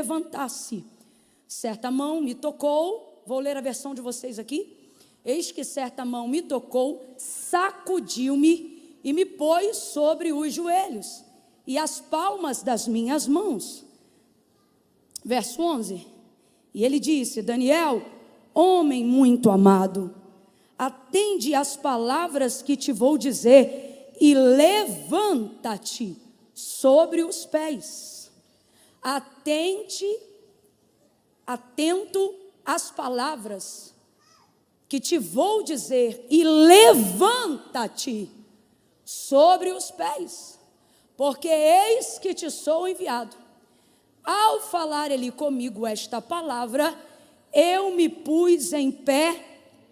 levantasse. Certa mão me tocou, vou ler a versão de vocês aqui. Eis que certa mão me tocou, sacudiu-me e me pôs sobre os joelhos e as palmas das minhas mãos. Verso 11. E ele disse: Daniel, homem muito amado, atende às palavras que te vou dizer e levanta-te sobre os pés. Atento às palavras que te vou dizer e levanta-te sobre os pés, porque eis que te sou enviado. Ao falar ele comigo esta palavra, eu me pus em pé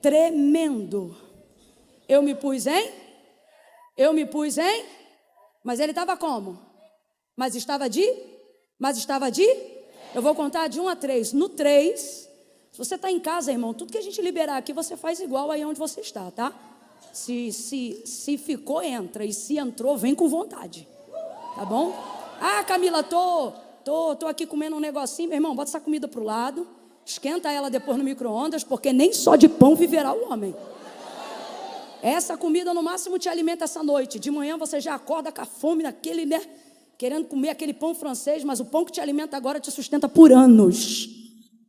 tremendo. Eu me pus em? Mas ele estava como? Mas estava de? Eu vou contar de 1 a 3. No 3... Se você está em casa, irmão, tudo que a gente liberar aqui, você faz igual aí onde você está, tá? Se ficou, entra. E se entrou, vem com vontade. Tá bom? Ah, Camila, tô aqui comendo um negocinho. Meu irmão, bota essa comida pro lado. Esquenta ela depois no micro-ondas, porque nem só de pão viverá o homem. Essa comida, no máximo, te alimenta essa noite. De manhã, você já acorda com a fome daquele, né? Querendo comer aquele pão francês, mas o pão que te alimenta agora te sustenta por anos.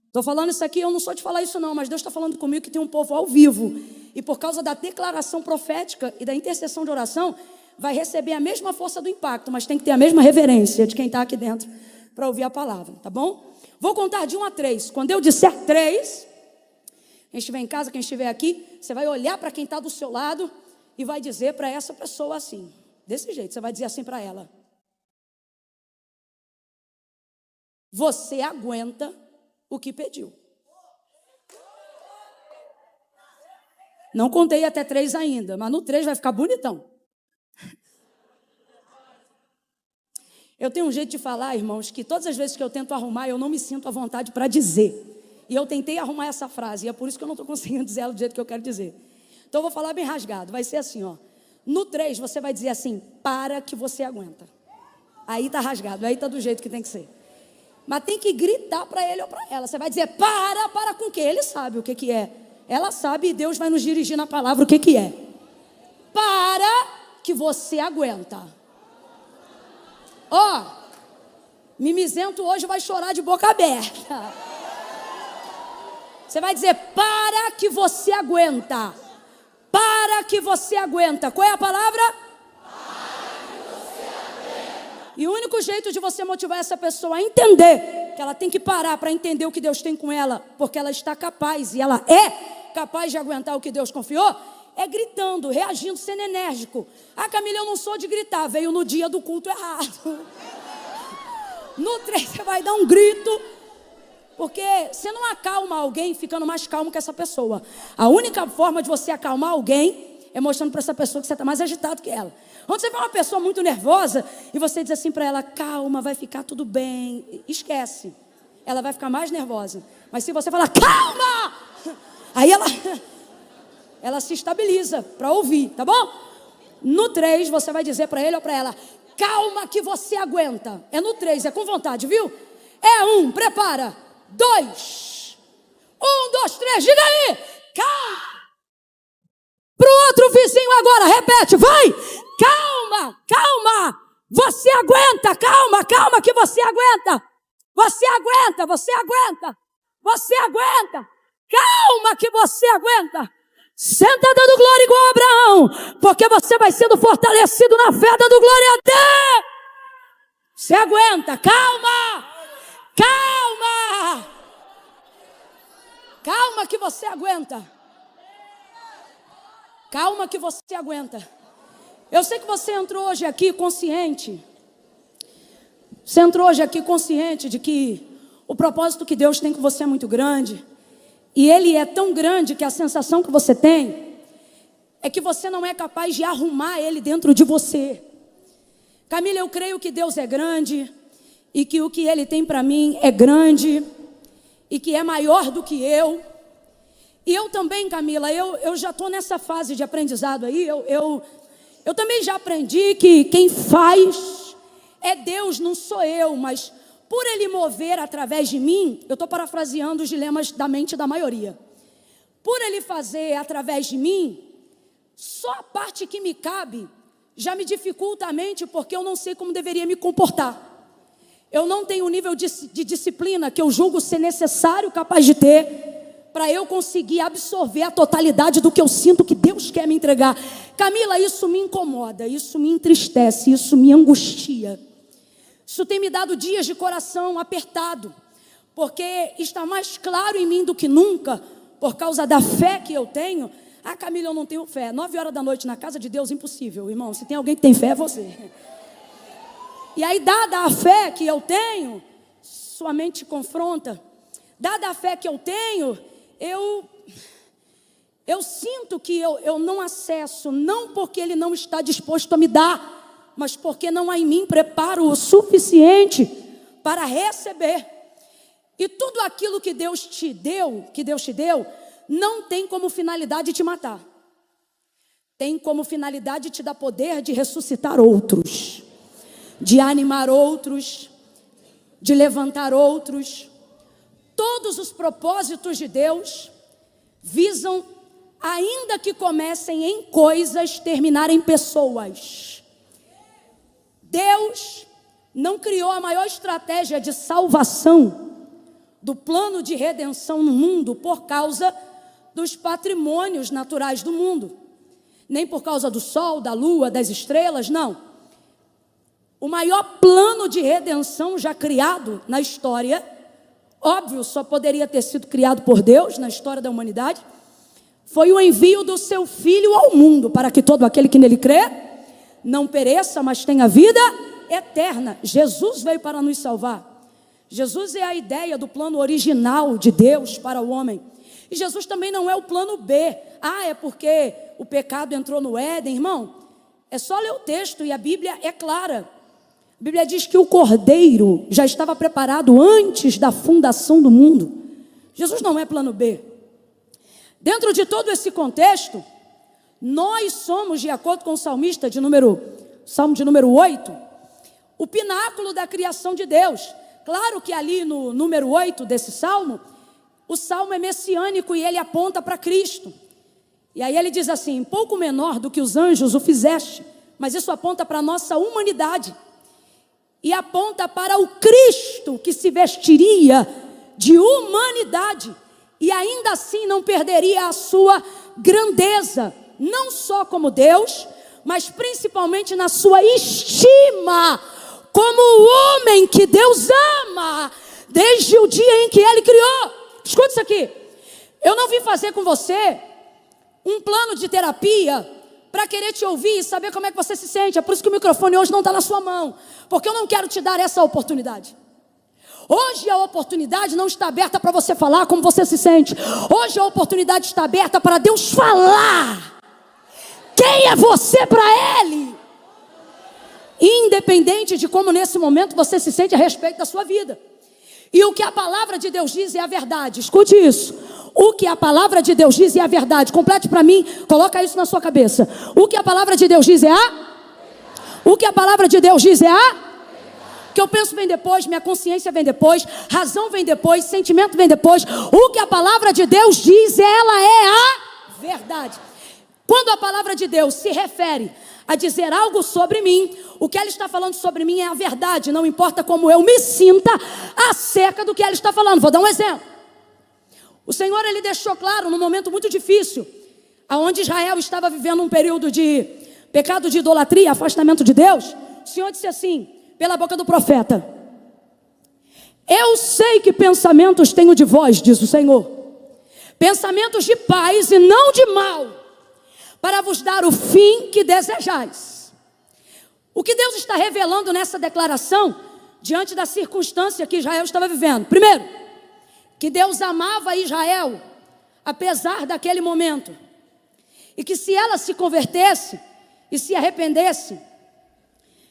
Estou falando isso aqui, eu não sou de falar isso não, mas Deus está falando comigo que tem um povo ao vivo, e por causa da declaração profética e da intercessão de oração, vai receber a mesma força do impacto, mas tem que ter a mesma reverência de quem está aqui dentro para ouvir a palavra, tá bom? Vou contar de 1 a 3, quando eu disser 3, quem estiver em casa, quem estiver aqui, você vai olhar para quem está do seu lado e vai dizer para essa pessoa assim, desse jeito, você vai dizer assim para ela: você aguenta o que pediu. Não contei até 3 ainda, mas no 3 vai ficar bonitão. Eu tenho um jeito de falar, irmãos, que todas as vezes que eu tento arrumar, eu não me sinto à vontade para dizer. E eu tentei arrumar essa frase, e é por isso que eu não estou conseguindo dizer ela do jeito que eu quero dizer. Então eu vou falar bem rasgado, vai ser assim, ó. No 3 você vai dizer assim: para que você aguenta. Aí está rasgado, aí está do jeito que tem que ser. Mas tem que gritar para ele ou para ela. Você vai dizer: para com o quê? Ele sabe o que é. Ela sabe, e Deus vai nos dirigir na palavra o que é. Para que você aguenta. Ó, mimizento hoje vai chorar de boca aberta. Você vai dizer: para que você aguenta. Para que você aguenta. Qual é a palavra? E o único jeito de você motivar essa pessoa a entender que ela tem que parar para entender o que Deus tem com ela, porque ela está capaz, e ela é capaz de aguentar o que Deus confiou, é gritando, reagindo, sendo enérgico. Ah, Camila, eu não sou de gritar, veio no dia do culto errado. No 3 você vai dar um grito, porque você não acalma alguém ficando mais calmo que essa pessoa. A única forma de você acalmar alguém é mostrando para essa pessoa que você está mais agitado que ela. Quando você vê uma pessoa muito nervosa e você diz assim para ela: calma, vai ficar tudo bem, esquece. Ela vai ficar mais nervosa. Mas se você falar: calma, aí ela se estabiliza para ouvir, tá bom? No 3 você vai dizer para ele ou para ela: calma que você aguenta. É no 3, é com vontade, viu? É 1, prepara. 2, 1, 2, 3, diga aí. Calma. Para o outro vizinho agora, repete, vai. Calma, você aguenta, calma que você aguenta. Você aguenta. Calma que você aguenta. Senta dando glória igual a Abraão, porque você vai sendo fortalecido na fé, dando glória a Deus. Você aguenta, calma que você aguenta. Calma que você aguenta. Eu sei que você entrou hoje aqui consciente. Você entrou hoje aqui consciente de que o propósito que Deus tem com você é muito grande. E ele é tão grande que a sensação que você tem é que você não é capaz de arrumar ele dentro de você. Camila, eu creio que Deus é grande e que o que ele tem para mim é grande e que é maior do que eu. E eu também, Camila, eu já estou nessa fase de aprendizado aí. Eu também já aprendi que quem faz é Deus, não sou eu. Mas por Ele mover através de mim, eu estou parafraseando os dilemas da mente da maioria. Por Ele fazer através de mim, só a parte que me cabe já me dificulta a mente, porque eu não sei como deveria me comportar. Eu não tenho o nível de disciplina que eu julgo ser necessário, capaz de ter, para eu conseguir absorver a totalidade do que eu sinto que Deus quer me entregar. Camila, isso me incomoda, isso me entristece, isso me angustia. Isso tem me dado dias de coração apertado, porque está mais claro em mim do que nunca, por causa da fé que eu tenho. Ah, Camila, eu não tenho fé. 9 horas da noite na casa de Deus, impossível, irmão. Se tem alguém que tem fé, é você. E aí, dada a fé que eu tenho, sua mente confronta. Dada a fé que eu tenho, eu sinto que eu não acesso, não porque Ele não está disposto a me dar, mas porque não há em mim preparo o suficiente para receber. E tudo aquilo que Deus te deu, não tem como finalidade te matar. Tem como finalidade te dar poder de ressuscitar outros, de animar outros, de levantar outros. Todos os propósitos de Deus visam, ainda que comecem em coisas, terminar em pessoas. Deus não criou a maior estratégia de salvação do plano de redenção no mundo por causa dos patrimônios naturais do mundo, nem por causa do sol, da lua, das estrelas, não. O maior plano de redenção já criado na história, óbvio, só poderia ter sido criado por Deus na história da humanidade, foi o envio do seu Filho ao mundo, para que todo aquele que nele crê não pereça, mas tenha vida eterna. Jesus veio para nos salvar. Jesus é a ideia do plano original de Deus para o homem. E Jesus também não é o plano B. Ah, é porque o pecado entrou no Éden, irmão. É só ler o texto e a Bíblia é clara. A Bíblia diz que o Cordeiro já estava preparado antes da fundação do mundo. Jesus não é plano B. Dentro de todo esse contexto, nós somos, de acordo com o salmista Salmo de número 8, o pináculo da criação de Deus. Claro que ali no número 8 desse salmo, o salmo é messiânico e ele aponta para Cristo. E aí ele diz assim: pouco menor do que os anjos o fizeste, mas isso aponta para a nossa humanidade. E aponta para o Cristo que se vestiria de humanidade e ainda assim não perderia a sua grandeza, não só como Deus, mas principalmente na sua estima como o homem que Deus ama desde o dia em que Ele criou. Escuta isso aqui. Eu não vim fazer com você um plano de terapia para querer te ouvir e saber como é que você se sente. É por isso que o microfone hoje não está na sua mão, porque eu não quero te dar essa oportunidade. Hoje a oportunidade não está aberta para você falar como você se sente. Hoje a oportunidade está aberta para Deus falar quem é você para Ele, independente de como nesse momento você se sente a respeito da sua vida. E o que a palavra de Deus diz é a verdade. Escute isso. O que a palavra de Deus diz é a verdade. Complete para mim, coloca isso na sua cabeça. O que a palavra de Deus diz é o que a palavra de Deus diz é o que eu penso vem depois, minha consciência vem depois, razão vem depois, sentimento vem depois. O que a palavra de Deus diz, ela é a verdade. Quando a palavra de Deus se refere a dizer algo sobre mim, o que ela está falando sobre mim é a verdade. Não importa como eu me sinta acerca do que ela está falando. Vou dar um exemplo. O Senhor, Ele deixou claro num momento muito difícil, onde Israel estava vivendo um período de pecado de idolatria, afastamento de Deus. O Senhor disse assim, pela boca do profeta: eu sei que pensamentos tenho de vós, diz o Senhor, pensamentos de paz e não de mal, para vos dar o fim que desejais. O que Deus está revelando nessa declaração, diante da circunstância que Israel estava vivendo? Primeiro, que Deus amava Israel, apesar daquele momento, e que se ela se convertesse e se arrependesse,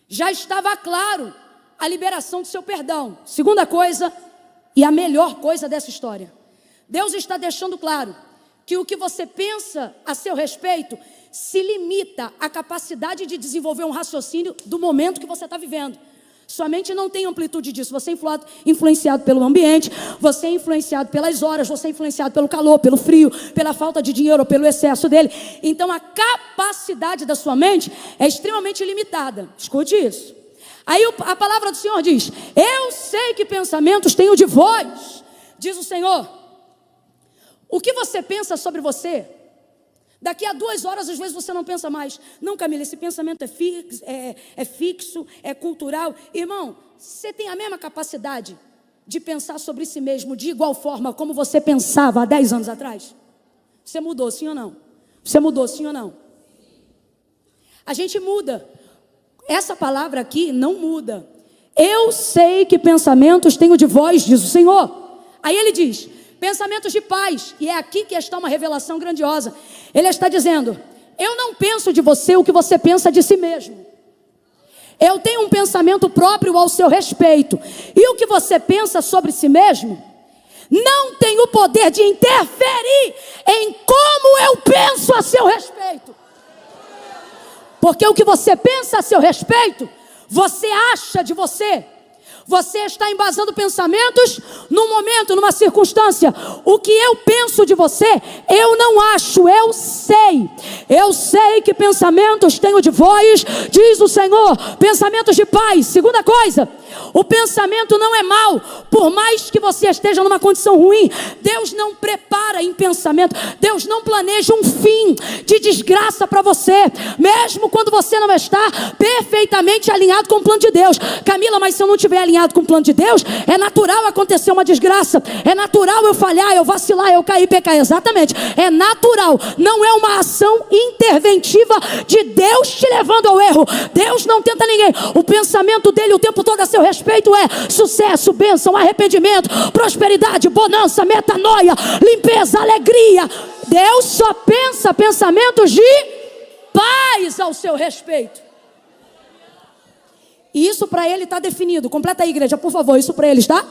já estava claro a liberação do seu perdão. Segunda coisa, e a melhor coisa dessa história, Deus está deixando claro que o que você pensa a seu respeito se limita à capacidade de desenvolver um raciocínio do momento que você está vivendo. Sua mente não tem amplitude disso. Você é influenciado pelo ambiente, você é influenciado pelas horas, você é influenciado pelo calor, pelo frio, pela falta de dinheiro, pelo excesso dele. Então a capacidade da sua mente é extremamente limitada. Escute isso. Aí a palavra do Senhor diz: eu sei que pensamentos tenho de vós, diz o Senhor. O que você pensa sobre você, daqui a 2 horas, às vezes você não pensa mais. Não, Camila, esse pensamento é fixo, é cultural. Irmão, você tem a mesma capacidade de pensar sobre si mesmo de igual forma como você pensava há 10 anos atrás? Você mudou, sim ou não? Você mudou, sim ou não? A gente muda. Essa palavra aqui não muda. Eu sei que pensamentos tenho de vós, diz o Senhor. Aí ele diz: pensamentos de paz. E é aqui que está uma revelação grandiosa. Ele está dizendo: eu não penso de você o que você pensa de si mesmo. Eu tenho um pensamento próprio ao seu respeito. E o que você pensa sobre si mesmo não tem o poder de interferir em como eu penso a seu respeito. Porque o que você pensa a seu respeito, você acha de você. Você está embasando pensamentos num momento, numa circunstância. O que eu penso de você, eu não acho, eu sei. Eu sei que pensamentos tenho de vós, diz o Senhor, pensamentos de paz. Segunda coisa, o pensamento não é mau. Por mais que você esteja numa condição ruim, Deus não prepara em pensamento, Deus não planeja um fim de desgraça para você, mesmo quando você não está perfeitamente alinhado com o plano de Deus. Camila, mas se eu não estiver alinhado com o plano de Deus, é natural acontecer uma desgraça, é natural eu falhar, eu vacilar, eu cair, pecar. Exatamente, é natural, não é uma ação interventiva de Deus te levando ao erro. Deus não tenta ninguém. O pensamento dele o tempo todo a seu respeito é sucesso, bênção, arrependimento, prosperidade, bonança, metanoia, limpeza, alegria. Deus só pensa pensamentos de paz ao seu respeito. E isso para ele está definido. Completa aí, igreja, por favor. Isso para ele está?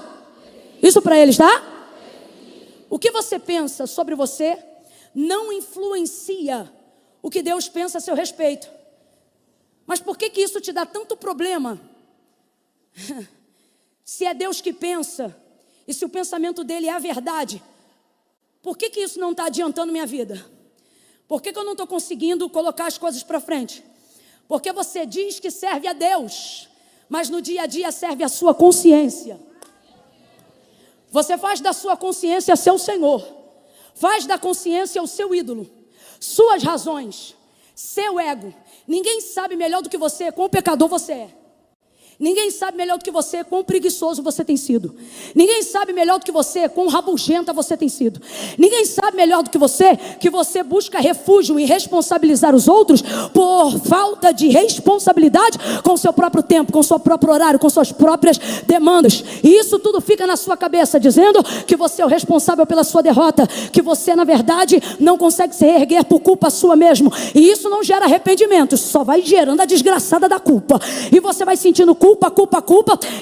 Isso para ele está? O que você pensa sobre você não influencia o que Deus pensa a seu respeito. Mas por que isso te dá tanto problema? Se é Deus que pensa, e se o pensamento dele é a verdade, por que isso não está adiantando minha vida? Por que eu não estou conseguindo colocar as coisas para frente? Porque você diz que serve a Deus, mas no dia a dia serve a sua consciência. Você faz da sua consciência seu Senhor, faz da consciência o seu ídolo, suas razões, seu ego. Ninguém sabe melhor do que você quão pecador você é. Ninguém sabe melhor do que você quão preguiçoso você tem sido. Ninguém sabe melhor do que você quão rabugenta você tem sido. Ninguém sabe melhor do que você busca refúgio em responsabilizar os outros por falta de responsabilidade com o seu próprio tempo, com o seu próprio horário, com suas próprias demandas. E isso tudo fica na sua cabeça, dizendo que você é o responsável pela sua derrota, que você na verdade não consegue se reerguer por culpa sua mesmo. E isso não gera arrependimento, isso só vai gerando a desgraçada da culpa. E você vai sentindo culpa.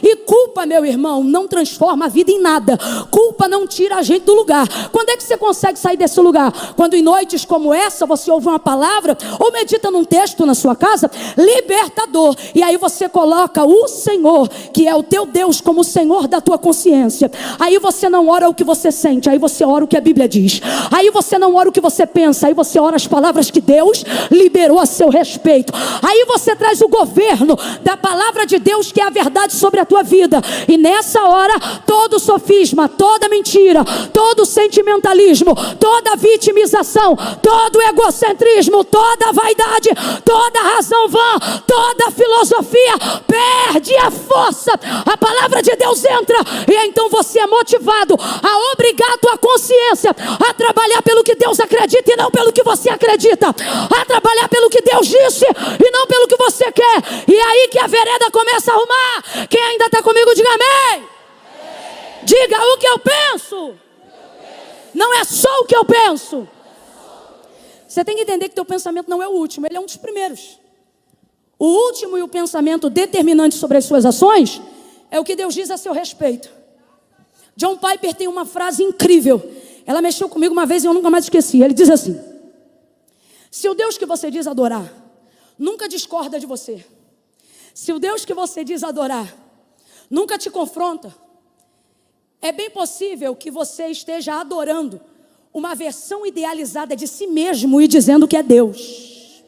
E culpa, meu irmão, não transforma a vida em nada. Culpa não tira a gente do lugar. Quando é que você consegue sair desse lugar? Quando em noites como essa você ouve uma palavra ou medita num texto na sua casa libertador, e aí você coloca o Senhor, que é o teu Deus, como o Senhor da tua consciência. Aí você não ora o que você sente, aí você ora o que a Bíblia diz. Aí você não ora o que você pensa, aí você ora as palavras que Deus liberou a seu respeito. Aí você traz o governo da palavra de Deus, que é a verdade sobre a tua vida. E nessa hora, todo sofisma, toda mentira, todo sentimentalismo, toda vitimização, todo egocentrismo, toda vaidade, toda razão vã, toda filosofia perde a força. A palavra de Deus entra e então você é motivado a obrigar a tua consciência a trabalhar pelo que Deus acredita e não pelo que você acredita, a trabalhar pelo que Deus disse e não pelo que você quer. E aí que a vereda começa a arrumar. Quem ainda está comigo, diga amém. Diga o que eu penso. Não é só o que eu penso. Você tem que entender que teu pensamento não é o último, ele é um dos primeiros. O último e o pensamento determinante sobre as suas ações é o que Deus diz a seu respeito. John Piper tem uma frase incrível. Ela mexeu comigo uma vez e eu nunca mais esqueci. Ele diz assim: se o Deus que você diz adorar nunca discorda de você, se o Deus que você diz adorar nunca te confronta. É bem possível que você esteja adorando uma versão idealizada de si mesmo e dizendo que é Deus.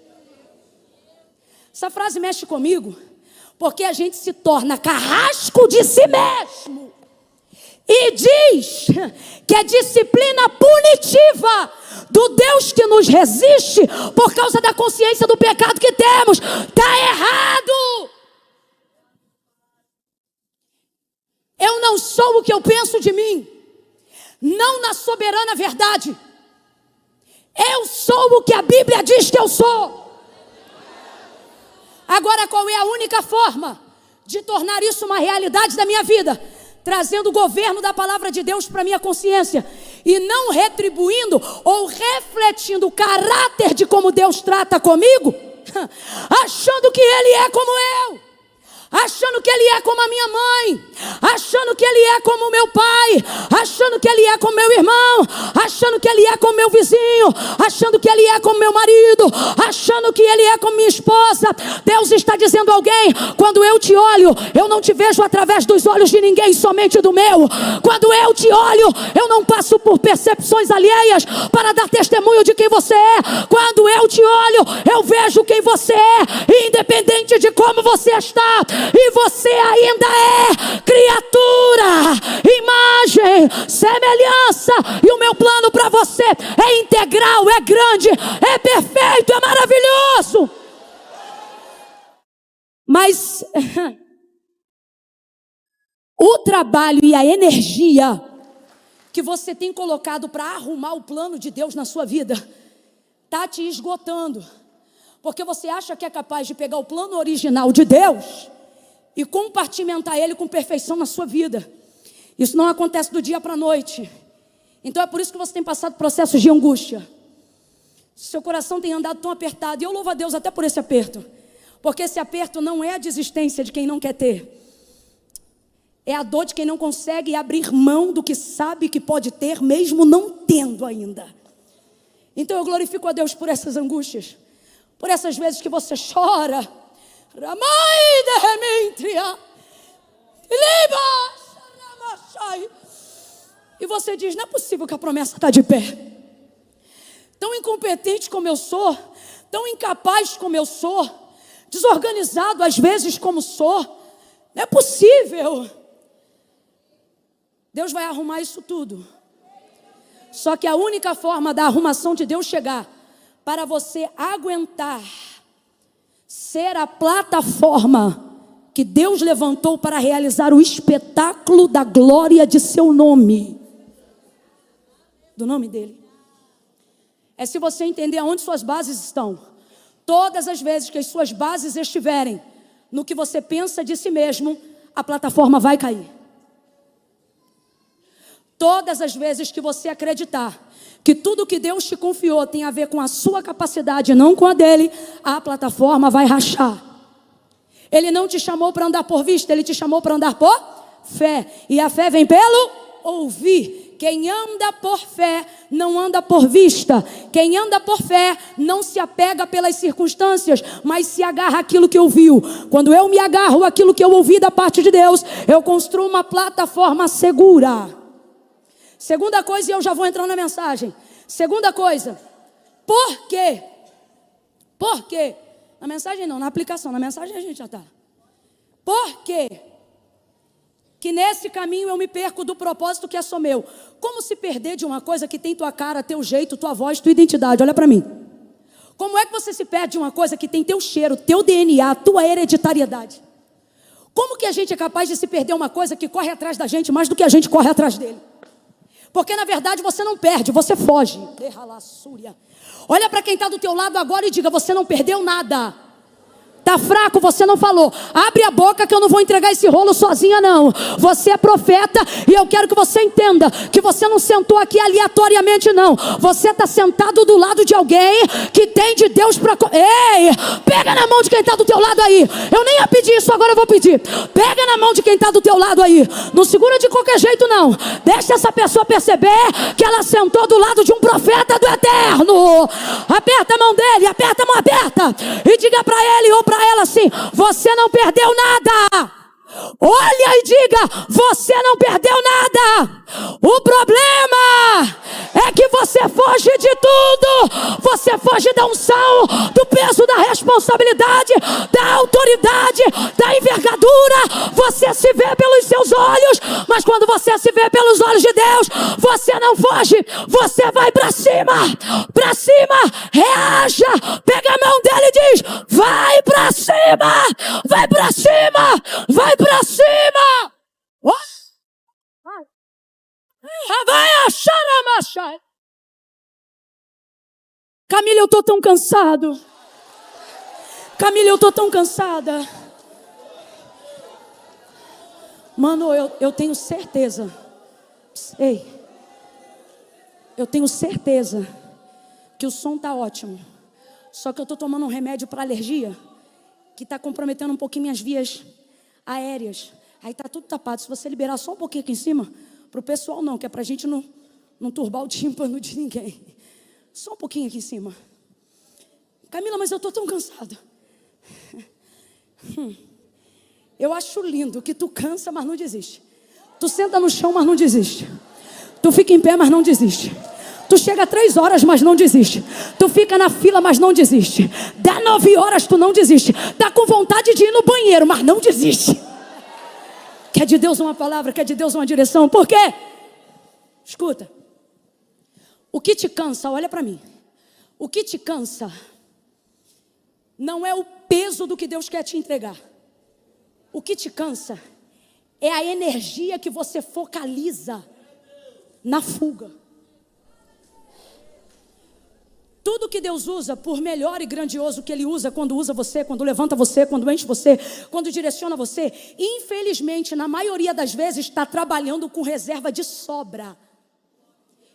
Essa frase mexe comigo, porque a gente se torna carrasco de si mesmo e diz que é disciplina punitiva do Deus que nos resiste por causa da consciência do pecado que temos. Está errado. Eu não sou o que eu penso de mim, não na soberana verdade. Eu sou o que a Bíblia diz que eu sou. Agora, qual é a única forma de tornar isso uma realidade da minha vida? Trazendo o governo da palavra de Deus para a minha consciência e não retribuindo ou refletindo o caráter de como Deus trata comigo, achando que Ele é como eu, achando que Ele é como a minha mãe, achando que Ele é como o meu pai, achando que Ele é como meu irmão, achando que Ele é como meu vizinho, achando que Ele é como meu marido, achando que Ele é como minha esposa. Deus está dizendo a alguém: quando eu te olho, eu não te vejo através dos olhos de ninguém, somente do meu. Quando eu te olho, eu não passo por percepções alheias para dar testemunho de quem você é. Quando eu te olho, eu vejo quem você é, independente de como você está. E você ainda é criatura, imagem, semelhança. E o meu plano para você é integral, é grande, é perfeito, é maravilhoso. Mas o trabalho e a energia que você tem colocado para arrumar o plano de Deus na sua vida está te esgotando. Porque você acha que é capaz de pegar o plano original de Deus e compartimentar ele com perfeição na sua vida. Isso não acontece do dia para a noite. Então é por isso que você tem passado processos de angústia. Seu coração tem andado tão apertado. E eu louvo a Deus até por esse aperto. Porque esse aperto não é a desistência de quem não quer ter. É a dor de quem não consegue abrir mão do que sabe que pode ter, mesmo não tendo ainda. Então eu glorifico a Deus por essas angústias. Por essas vezes que você chora. E você diz: não é possível que a promessa está de pé. Tão incompetente como eu sou, tão incapaz como eu sou, desorganizado às vezes como sou, não é possível. Deus vai arrumar isso tudo. Só que a única forma da arrumação de Deus chegar, para você aguentar ser a plataforma que Deus levantou para realizar o espetáculo da glória de seu nome, do nome dele, é se você entender aonde suas bases estão. Todas as vezes que as suas bases estiverem no que você pensa de si mesmo, a plataforma vai cair. Todas as vezes que você acreditar que tudo que Deus te confiou tem a ver com a sua capacidade, não com a dele, a plataforma vai rachar. Ele não te chamou para andar por vista, ele te chamou para andar por fé. E a fé vem pelo ouvir. Quem anda por fé não anda por vista. Quem anda por fé não se apega pelas circunstâncias, mas se agarra àquilo que ouviu. Quando eu me agarro àquilo que eu ouvi da parte de Deus, eu construo uma plataforma segura. Segunda coisa, e eu já vou entrar na mensagem. Segunda coisa, por quê? Por quê? Na mensagem não, na aplicação. Na mensagem a gente já está. Por quê? Que nesse caminho eu me perco do propósito que é só meu. Como se perder de uma coisa que tem tua cara, teu jeito, tua voz, tua identidade? Olha para mim. Como é que você se perde de uma coisa que tem teu cheiro, teu DNA, tua hereditariedade? Como que a gente é capaz de se perder uma coisa que corre atrás da gente mais do que a gente corre atrás dele? Porque na verdade você não perde, você foge. Olha para quem está do teu lado agora e diga: você não perdeu nada. Está fraco, você não falou. Abre a boca que eu não vou entregar esse rolo sozinha não. Você é profeta e eu quero que você entenda que você não sentou aqui aleatoriamente não. Você está sentado do lado de alguém que tem de Deus para... Ei, pega na mão de quem está do teu lado aí. Eu nem ia pedir isso, agora eu vou pedir. Pega na mão de quem está do teu lado aí. Não segura de qualquer jeito não. Deixa essa pessoa perceber que ela sentou do lado de um profeta do eterno. Aperta a mão dele, aperta a mão, aperta. E diga para ele ou para ela assim: você não perdeu nada. Olha e diga: você não perdeu nada. O problema é que você foge de tudo. Você foge da unção, do peso da responsabilidade, da autoridade, da envergadura. Você se vê pelos seus olhos, mas quando você se vê pelos olhos de Deus, você não foge, você vai para cima. Para cima, reaja. Pega a mão dele e diz: vai para cima, vai para cima, vai para cima. Vai achar a marcha. Camila, eu tô tão cansado. Camila, eu tô tão cansada. Mano, eu tenho certeza. Ei, eu tenho certeza que o som tá ótimo. Só que eu tô tomando um remédio para alergia que tá comprometendo um pouquinho minhas vias aéreas. Aí tá tudo tapado. Se você liberar só um pouquinho aqui em cima, pro pessoal não, que é pra gente não turbar o tímpano de ninguém. Só um pouquinho aqui em cima. Camila, mas eu tô tão cansada. Eu acho lindo que tu cansa, mas não desiste. Tu senta no chão, mas não desiste. Tu fica em pé, mas não desiste. Tu chega 3 horas, mas não desiste. Tu fica na fila, mas não desiste. Dá 9 horas, tu não desiste. Tá com vontade de ir no banheiro, mas não desiste. Quer de Deus uma palavra, quer de Deus uma direção. Por quê? Escuta. O que te cansa, olha para mim. O que te cansa não é o peso do que Deus quer te entregar. O que te cansa é a energia que você focaliza na fuga. Tudo que Deus usa, por melhor e grandioso que Ele usa, quando usa você, quando levanta você, quando enche você, quando direciona você, infelizmente, na maioria das vezes, está trabalhando com reserva de sobra.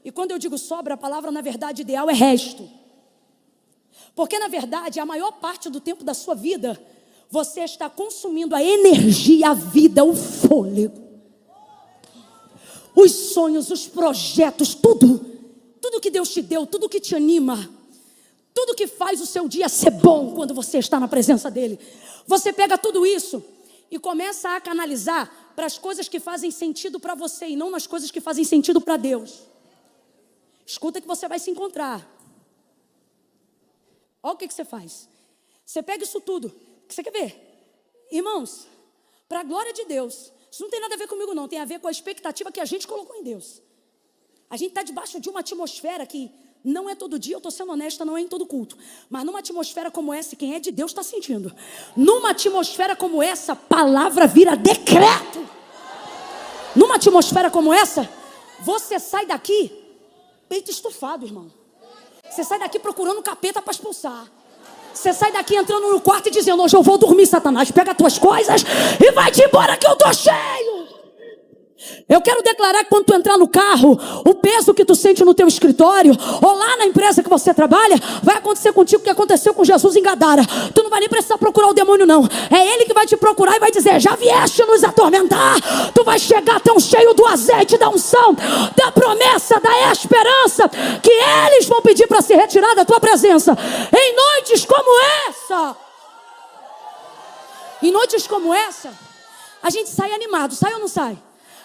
E quando eu digo sobra, a palavra, na verdade, ideal é resto. Porque, na verdade, a maior parte do tempo da sua vida, você está consumindo a energia, a vida, o fôlego, os sonhos, os projetos, tudo que Deus te deu, tudo que te anima, tudo que faz o seu dia ser bom quando você está na presença dEle. Você pega tudo isso e começa a canalizar para as coisas que fazem sentido para você e não nas coisas que fazem sentido para Deus. Escuta que você vai se encontrar. Olha o que você faz. Você pega isso tudo. Você quer ver? Irmãos, para a glória de Deus, isso não tem nada a ver comigo não, tem a ver com a expectativa que a gente colocou em Deus. A gente está debaixo de uma atmosfera que não é todo dia, eu estou sendo honesta, não é em todo culto. Mas numa atmosfera como essa, quem é de Deus está sentindo. Numa atmosfera como essa, palavra vira decreto. Numa atmosfera como essa, você sai daqui peito estufado, irmão. Você sai daqui procurando capeta para expulsar. Você sai daqui entrando no quarto e dizendo: hoje eu vou dormir, Satanás, pega as tuas coisas e vai-te embora que eu tô cheio. Eu quero declarar que quando tu entrar no carro, o peso que tu sente no teu escritório ou lá na empresa que você trabalha, vai acontecer contigo o que aconteceu com Jesus em Gadara. Tu não vai nem precisar procurar o demônio não. É ele que vai te procurar e vai dizer: já vieste nos atormentar. Tu vai chegar tão cheio do azeite, da unção, da promessa, da esperança, que eles vão pedir para se retirar da tua presença. Em noites como essa, em noites como essa, a gente sai animado, sai ou não sai?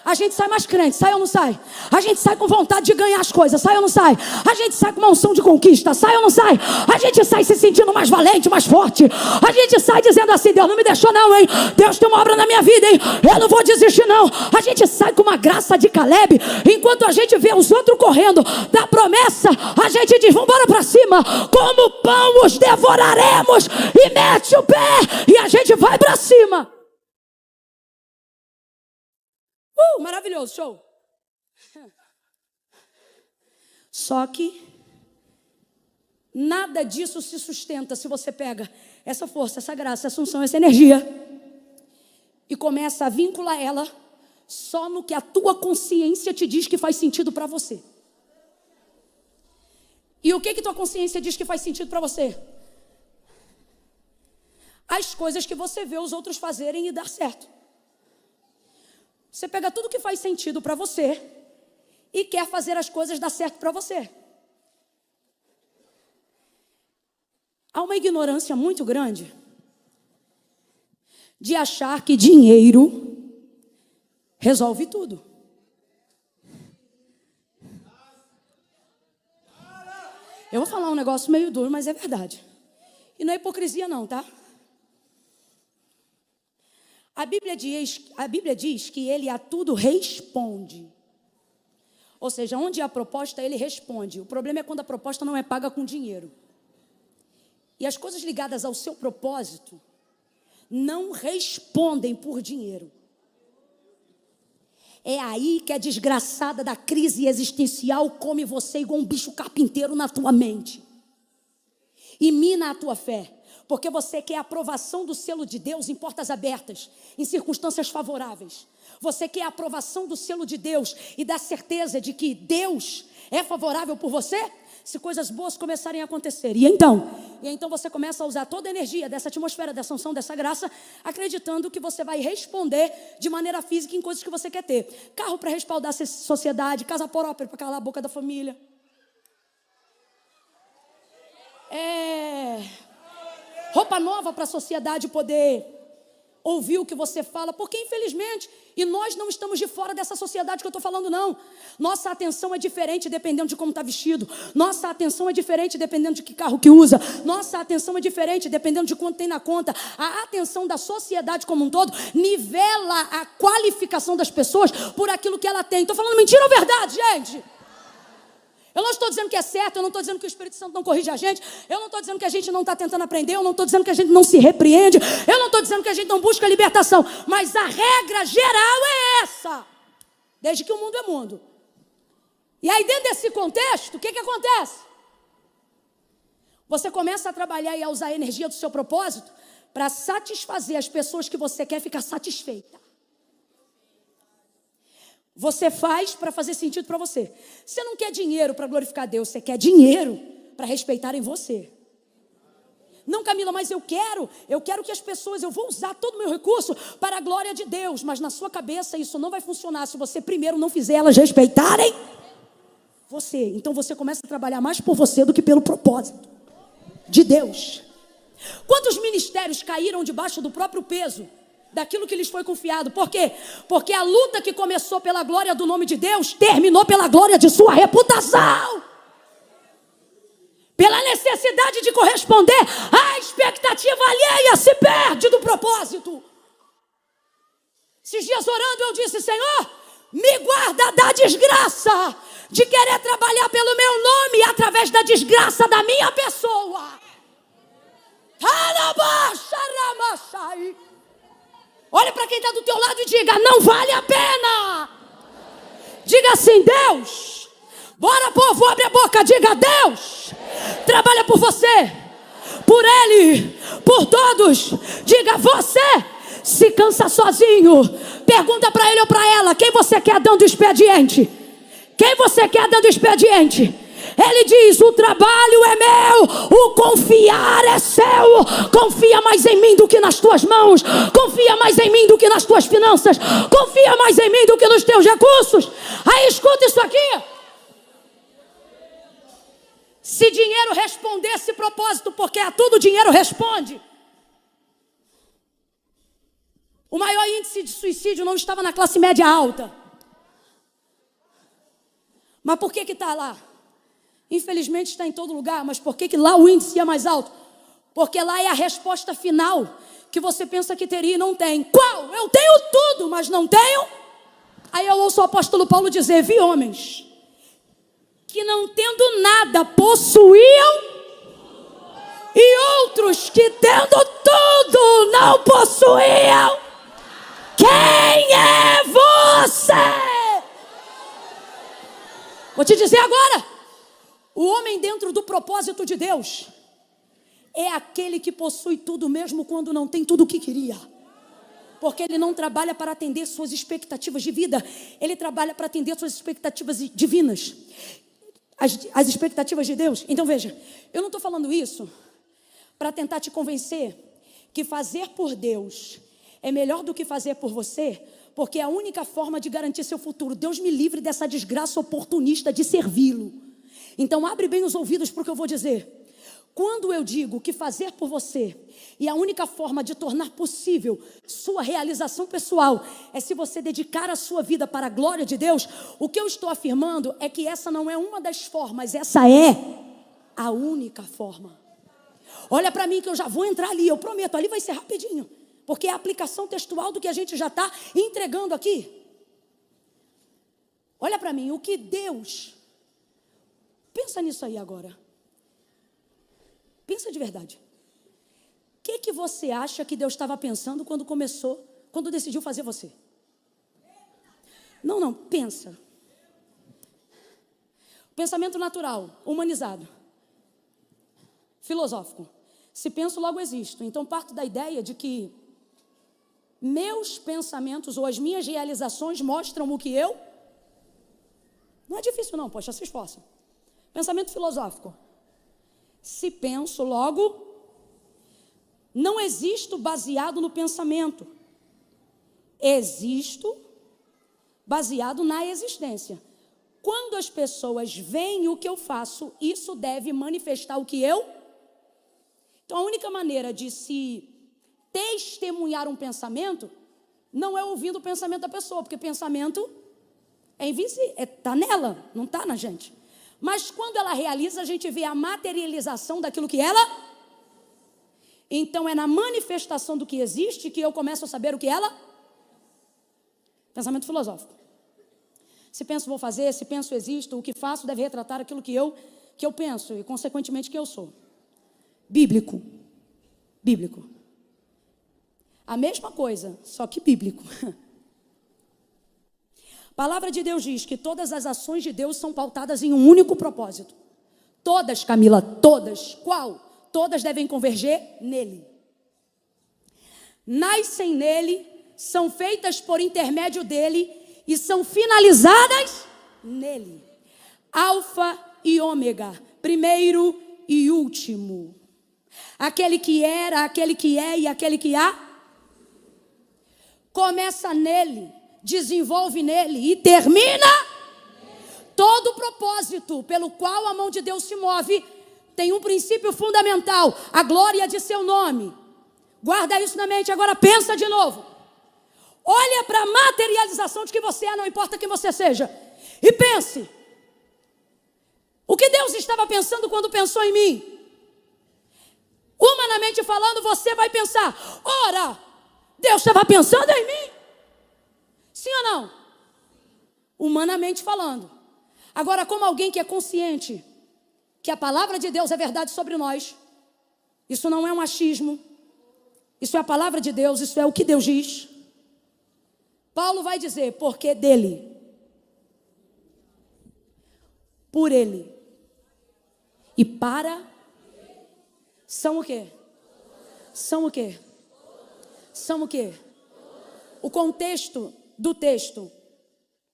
A gente sai mais crente, sai ou não sai? A gente sai com vontade de ganhar as coisas, sai ou não sai? A gente sai com uma unção de conquista, sai ou não sai? A gente sai se sentindo mais valente, mais forte. A gente sai dizendo assim: Deus não me deixou não, hein? Deus tem uma obra na minha vida, hein? Eu não vou desistir não. A gente sai com uma graça de Caleb. Enquanto a gente vê os outros correndo da promessa, a gente diz: vamos embora pra cima. Como pão os devoraremos. E mete o pé e a gente vai pra cima. Maravilhoso, show. Só que nada disso se sustenta se você pega essa força, essa graça, essa unção, essa energia e começa a vincular ela só no que a tua consciência te diz que faz sentido para você. E o que tua consciência diz que faz sentido para você? As coisas que você vê os outros fazerem e dar certo. Você pega tudo que faz sentido para você e quer fazer as coisas dar certo para você. Há uma ignorância muito grande de achar que dinheiro resolve tudo. Eu vou falar um negócio meio duro, mas é verdade. E não é hipocrisia não, tá? A Bíblia diz que ele a tudo responde. Ou seja, onde há proposta, ele responde. O problema é quando a proposta não é paga com dinheiro. E as coisas ligadas ao seu propósito não respondem por dinheiro. É aí que a desgraçada da crise existencial come você igual um bicho carpinteiro na tua mente. E mina a tua fé. Porque você quer a aprovação do selo de Deus em portas abertas, em circunstâncias favoráveis. Você quer a aprovação do selo de Deus e da certeza de que Deus é favorável por você, se coisas boas começarem a acontecer. E então você começa a usar toda a energia dessa atmosfera, dessa unção, dessa graça, acreditando que você vai responder de maneira física em coisas que você quer ter. Carro para respaldar a sociedade, casa própria para calar a boca da família. Roupa nova para a sociedade poder ouvir o que você fala, porque infelizmente, e nós não estamos de fora dessa sociedade que eu estou falando não, nossa atenção é diferente dependendo de como está vestido, nossa atenção é diferente dependendo de que carro que usa, nossa atenção é diferente dependendo de quanto tem na conta. A atenção da sociedade como um todo nivela a qualificação das pessoas por aquilo que ela tem. Estou falando mentira ou verdade, gente? Eu não estou dizendo que é certo, eu não estou dizendo que o Espírito Santo não corrige a gente, eu não estou dizendo que a gente não está tentando aprender, eu não estou dizendo que a gente não se repreende, eu não estou dizendo que a gente não busca libertação, mas a regra geral é essa, desde que o mundo é mundo. E aí dentro desse contexto, o que acontece? Você começa a trabalhar e a usar a energia do seu propósito para satisfazer as pessoas que você quer ficar satisfeita. Você faz para fazer sentido para você. Você não quer dinheiro para glorificar Deus, você quer dinheiro para respeitarem você. Não, Camila, mas eu quero que as pessoas, eu vou usar todo o meu recurso para a glória de Deus, mas na sua cabeça isso não vai funcionar se você primeiro não fizer elas respeitarem você. Então você começa a trabalhar mais por você do que pelo propósito de Deus. Quantos ministérios caíram debaixo do próprio peso daquilo que lhes foi confiado? Por quê? Porque a luta que começou pela glória do nome de Deus terminou pela glória de sua reputação, pela necessidade de corresponder à expectativa alheia, se perde do propósito. Esses dias orando eu disse: Senhor, me guarda da desgraça de querer trabalhar pelo meu nome através da desgraça da minha pessoa. Olha para quem está do teu lado e diga: não vale a pena. Diga assim: Deus, bora povo, abre a boca, diga: Deus trabalha por você, por ele, por todos. Diga: você se cansa sozinho. Pergunta para ele ou para ela: quem você quer dando expediente? Quem você quer dando expediente? Ele diz: o trabalho é meu, o confiar é seu. Confia mais em mim do que nas tuas mãos. Confia mais em mim do que nas tuas finanças. Confia mais em mim do que nos teus recursos. Aí escuta isso aqui. Se dinheiro respondesse propósito, porque a tudo dinheiro responde, o maior índice de suicídio não estava na classe média alta. Mas por que está lá? Infelizmente está em todo lugar, mas por que lá o índice é mais alto? Porque lá é a resposta final que você pensa que teria e não tem. Qual? Eu tenho tudo, mas não tenho. Aí eu ouço o apóstolo Paulo dizer: vi homens que não tendo nada possuíam, e outros que tendo tudo não possuíam. Quem é você? Vou te dizer agora. O homem dentro do propósito de Deus é aquele que possui tudo mesmo quando não tem tudo o que queria. Porque ele não trabalha para atender suas expectativas de vida, ele trabalha para atender suas expectativas divinas, as expectativas de Deus. Então veja, eu não estou falando isso para tentar te convencer que fazer por Deus é melhor do que fazer por você, porque é a única forma de garantir seu futuro. Deus me livre dessa desgraça oportunista de servi-lo. Então abre bem os ouvidos para o que eu vou dizer. Quando eu digo que fazer por você e a única forma de tornar possível sua realização pessoal é se você dedicar a sua vida para a glória de Deus, o que eu estou afirmando é que essa não é uma das formas, essa é a única forma. Olha para mim que eu já vou entrar ali, eu prometo, ali vai ser rapidinho, porque é a aplicação textual do que a gente já está entregando aqui. Olha para mim, o que Deus... Pensa nisso aí agora. Pensa de verdade. O que você acha que Deus estava pensando quando decidiu fazer você? Não, pensa. Pensamento natural, humanizado, filosófico. Se penso, logo existo. Então parto da ideia de que meus pensamentos ou as minhas realizações mostram o que eu... Não é difícil não, poxa, se esforça. Pensamento filosófico. Se penso, logo, não existo baseado no pensamento. Existo baseado na existência. Quando as pessoas veem o que eu faço, isso deve manifestar o que eu... Então, a única maneira de se testemunhar um pensamento não é ouvindo o pensamento da pessoa, porque pensamento é invisível, está nela, não está na gente. Mas quando ela realiza, a gente vê a materialização daquilo que ela... Então é na manifestação do que existe que eu começo a saber o que ela... Pensamento filosófico. Se penso, vou fazer. Se penso, existo. O que faço deve retratar aquilo que eu penso e, consequentemente, que eu sou. Bíblico. A mesma coisa, só que bíblico. A palavra de Deus diz que todas as ações de Deus são pautadas em um único propósito. Todas, Camila, todas. Qual? Todas devem converger nele. Nascem nele, são feitas por intermédio dele e são finalizadas nele. Alfa e ômega, primeiro e último. Aquele que era, aquele que é e aquele que há. Começa nele, desenvolve nele e termina. Todo o propósito pelo qual a mão de Deus se move tem um princípio fundamental: a glória de seu nome. Guarda isso na mente, agora pensa de novo. Olha para a materialização de que você é, não importa quem você seja, e pense: o que Deus estava pensando quando pensou em mim? Humanamente falando, você vai pensar: ora, Deus estava pensando em mim? Sim ou não? Humanamente falando. Agora, como alguém que é consciente que a palavra de Deus é verdade sobre nós, isso não é um achismo, isso é a palavra de Deus, isso é o que Deus diz. Paulo vai dizer: porque dele, por ele e para, são o quê? São o quê? São o quê? O contexto do texto,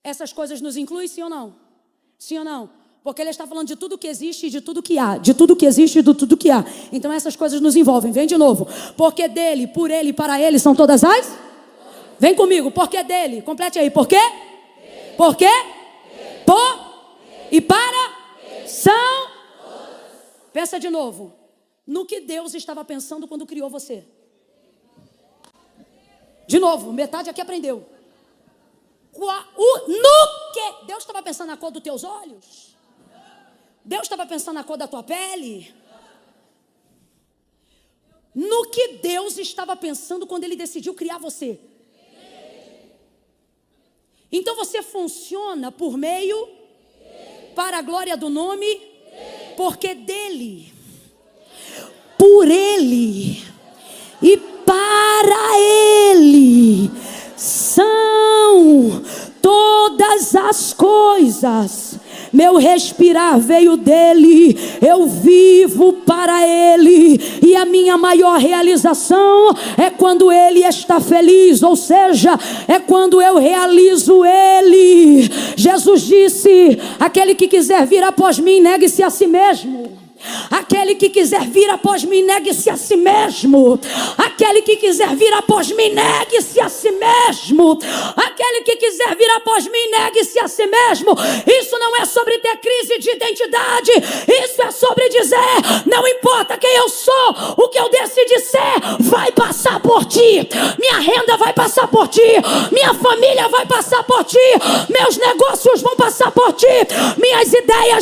essas coisas nos incluem, sim ou não? Sim ou não? Porque ele está falando de tudo que existe e de tudo que há. De tudo que existe e de tudo que há. Então essas coisas nos envolvem. Vem de novo. Porque dele, por ele e para ele são todas as... Vem comigo. Porque dele. Complete aí. Por quê? Por quê? Por e para são... Pensa de novo. No que Deus estava pensando quando criou você. De novo. Metade aqui aprendeu. No que Deus estava pensando na cor dos teus olhos? Deus estava pensando na cor da tua pele? No que Deus estava pensando quando Ele decidiu criar você? Então você funciona por meio, para a glória do nome, porque dele, por ele e para ele são todas as coisas. Meu respirar veio dele, eu vivo para ele, e a minha maior realização é quando ele está feliz, ou seja, é quando eu realizo ele. Jesus disse: aquele que quiser vir após mim, negue-se a si mesmo. Aquele que quiser vir após mim, negue-se a si mesmo. Aquele que quiser vir após mim, negue-se a si mesmo. Aquele que quiser vir após mim, negue-se a si mesmo. Isso não é sobre ter crise de identidade. Isso é sobre dizer: não importa quem eu sou, o que eu decidi ser vai passar por ti. Minha renda vai passar por ti. Minha família vai passar por ti. Meus negócios vão passar por ti. Minhas ideias